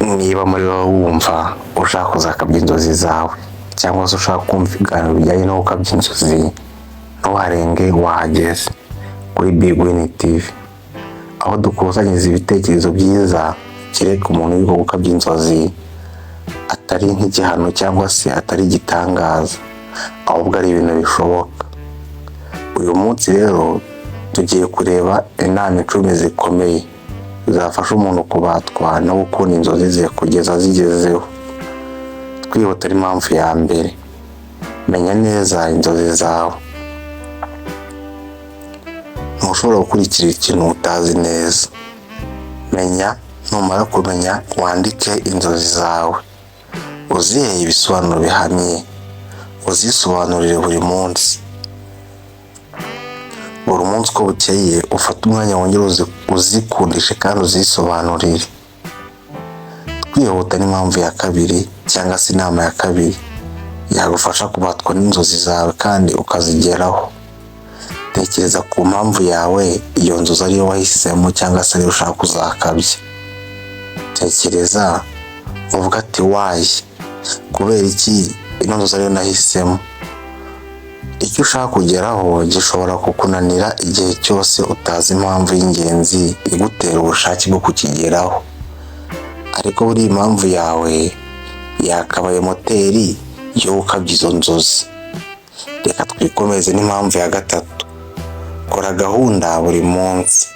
niba muri wowe wumva ushaka kuzakabya inzozi zawe cyangwa se ushaka kumva ibiganiro bijyanye no gukabya inzozi, ntuharenge wahageze kuri Big Win TV, aho dukusanyiriza ibitekerezo byiza kereka umuntu uri gukabya inzozi atari nk'igihano cyangwa se atari igitangaza, ahubwo ari ibintu bishoboka. Uyu munsi rero tugiye kureba inama 10 zikomeye zafasha umuntu kubatwa no gukunda inzozi ze kugeza zigezeho. Twihuta impamvu ya mbere, menya neza inzozi zawe. Ntushobora gukurikira ikintu utazi neza. Numara kumenya wandike inzozi zawe, uzihe ibisobanuro bihamye, uzisobanurire buri munsi. Buri munsi uko bukeye ufata umwanya wongera uzikundishe kandi uzisobanurire. Twihuta n'impamvu ya kabiri cyangwa se inama ya kabiri yagufasha kubatwa n'inzozi zawe kandi ukazigeraho. Tekereza ku mpamvu yawe iyo nzozi ariyo wahisemo cyangwa se ariyo ushaka kuzakabya. Tekereza uvuga ati why, kubera iki ino nzozi ariyo nahisemo. Icyo ushaka kugeraho gishobora kukunanira igihe cyose utazi impamvu y'ingenzi igutera ubushake bwo kukigeraho, ariko buri impamvu yawe yakabaye moteri yo gukabya izo nzozi. Reka twikomeze n'impamvu ya gatatu, kora gahunda buri munsi.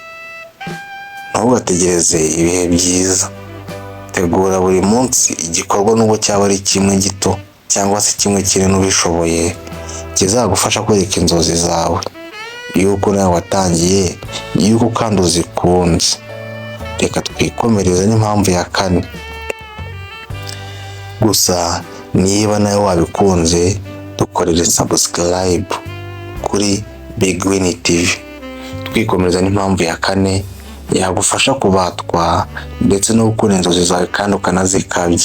Ntugategereze ibihe byiza, tegura buri munsi igikorwa n'ubwo cyaba ari kimwe gito cyangwa se kimwe kinini ubishoboye kizagufasha kwereka inzozi zawe yuko nawe watangiye, yuko kandi uzikunze. Reka twikomereze n'impamvu ya kane, gusa niba nawe wabikunze dukorere subscribe kuri Big Win TV. Twikomereza n'impamvu ya kane yagufasha kubatwa ndetse no gukunda inzozi zawe kandi ukanazikabya.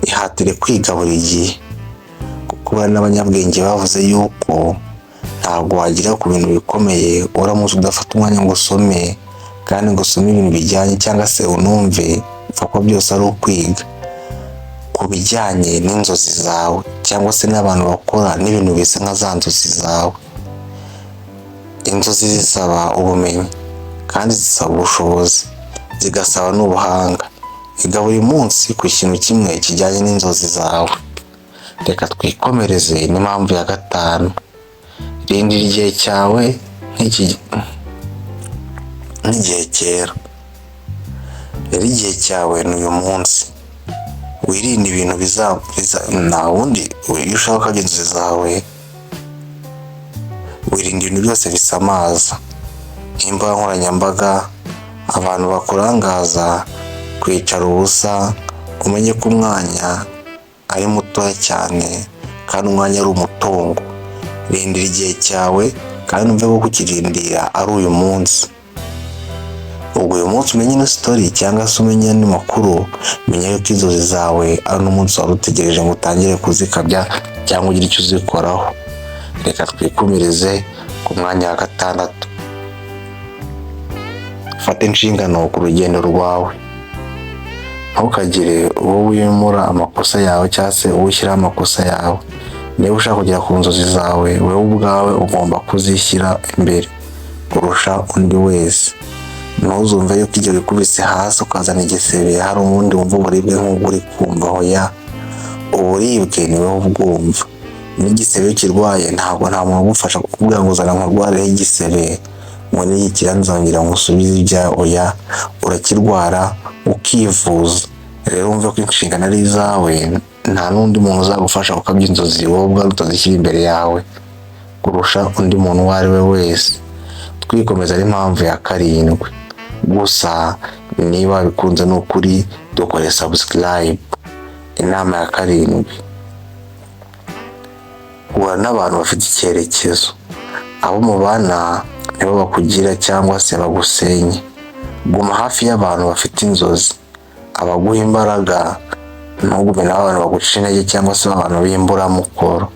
Ihatire kwiga buri gihe, kuko n'abanyabwenge bavuze yuko ntabwo wagira ku bintu bikomeye uramutse udafata umwanya ngo usome, kandi ngo usome ibintu bijyanye cyangwa se unumve ko byose ari ukwiga ku bijyanye n'inzozi zawe cyangwa se n'abantu bakora n'ibintu bisa nka za nzozi zawe. Inzozi zisaba ubumenyi kandi zisaba ubushobozi, zigasaba n'ubuhanga. Iga buri munsi ku kintu kimwe kijyanye n'inzozi zawe. Reka twikomereze n'impamvu ya gatanu, rindira igihe cyawe nk'igihe kera. Rero igihe cyawe ni uyu munsi. Wirinde ibintu nta wundi. Iyo ushaka gukabya inzozi zawe wirinde ibintu byose bisamaza nk'imbuga nkoranyambaga, abantu bakurangaza, kwicara ubusa. Umenye ko umwanya ari mutoya cyane kandi umwanya ari umutungo. Rindira igihe cyawe kandi umve ko kukirindira ari uyu munsi. Ubwo uyu munsi umenye ino story cyangwa se umenye andi makuru, menya yuko inzozi zawe ari n'umunsi wari utegereje ngo utangire kuzikabya cyangwa ugire icyo uzikoraho. Reka twikomereze ku mwanya wa gatandatu, fata inshingano ku rugendo rwawe. Ntukagire uwo wimura amakosa yawe cyangwa se uwo ushyiraho amakosa yawe. Niba ushaka kugera ku nzozi zawe, wowe ubwawe ugomba kuzishyira imbere kurusha undi wese. Ntuzumve yuko igihe wikubise hasi ukazana igisebe hari ubundi wumva uburibwe nk'ubwo uri kumva. Hoya, uburibwe ni wowe ubwumva. N'igisebe kirwaye ntabwo nta muntu ugufasha kukubwira ngo uzana nkurwareho igisebe ngo nigikira nzongera ngusubize ibya. Oya, urakirwara ukivuza. Rero wumve ko inshingano ari izawe, nta n'undi muntu uzagufasha gukabya inzozi wowe ubwawe utazishyira imbere yawe kurusha undi muntu uwo ari we wese. Twikomeza n'impamvu ya karindwi, gusa niba wabikunze ni ukuri dukore subscribe. Inama ya karindwi, guhura n'abantu bafite icyerekezo. Abo mubana nibo bakugira cyangwa se bagusenya. Guma hafi y'abantu bafite inzozi, abaguha imbaraga. Ntugume n'abantu baguca intege cyangwa se abantu b'imburamukoro.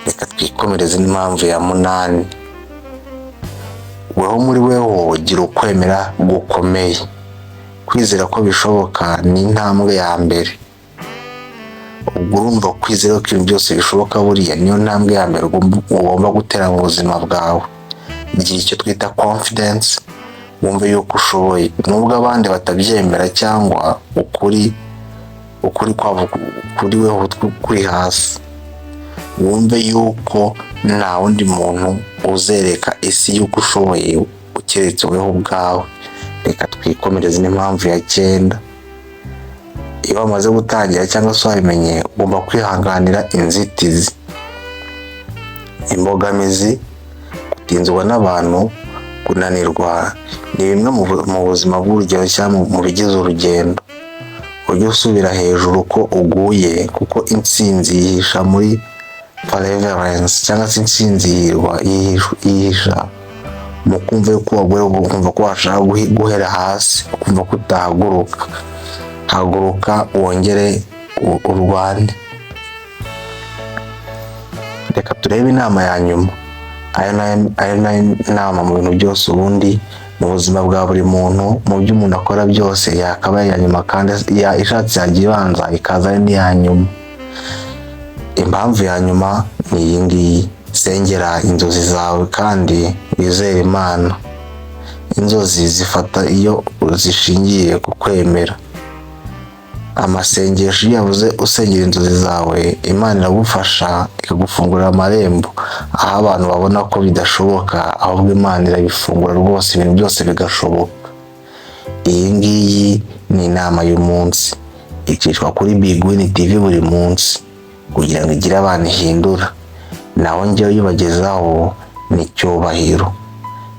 Reka twikomereze n'impamvu ya munani, weho muri weho gira ukwemera gukomeye. kwizera ko bishoboka ni intambwe ya mbere. Ubwo urumva kwizera ko ibintu byose bishoboka buriya niyo ntambwe ya mbere ugomba gutera mu buzima bwawe. Igihe icyo twita confidence, wumve yuko ushoboye nubwo abandi batabyemera cyangwa ukuri kwabo kuri weho kuri hasi. Wumve yuko nta wundi muntu uzereka isi yuko ushoboye keretse weho ubwawe. Reka twikomereze n'impamvu ya 9. Iyo wamaze gutangira cyangwa se wabimenye, ugomba kwihanganira inzitizi, imbogamizi, gutinzwa n'abantu, kunanirwa ni bimwe mu buzima bw'urugendo cyangwa mu bigize urugendo. Ujye usubira hejuru ko uguye, kuko intsinzi yihisha muri perseverance cyangwa se intsinzi yihisha mu kumva yuko waguye, ukumva ko washaka guhera hasi, ukumva ko utahaguruka. Haguruka wongere urwane. Reka turebe inama ya nyuma. Ayo nayo inama mu bintu byose ubundi mu buzima bwa buri muntu, mu byo umuntu akora byose yakabaye iya nyuma, kandi ishatse yagiye ibanza ikaza ari n'iya nyuma. Impamvu ya nyuma ni iyi ngiyi: sengera inzozi zawe kandi wizere Imana. Inzozi zifata iyo zishingiye ku kwemera. Amasengesho iyo yavuze usengera inzozi zawe, Imana iragufasha ikagufungurira amarembo aho abantu babona ko bidashoboka, ahubwo Imana irabifungura rwose, ibintu byose bigashoboka. Iyi ngiyi ni inama y'umunsi, icishwa kuri Big Win TV buri munsi kugira ngo igire abantu ihindura. Naho njyewe uyibagezaho ni Cyubahiro.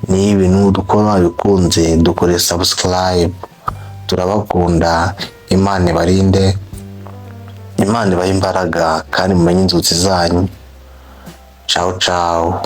Niba ibintu dukora bikunze, dukore subscribe. Turabakunda. Imana ibarinde, Imana ibahe imbaraga, kandi mumenye inzozi zanyu. Ciao ciao.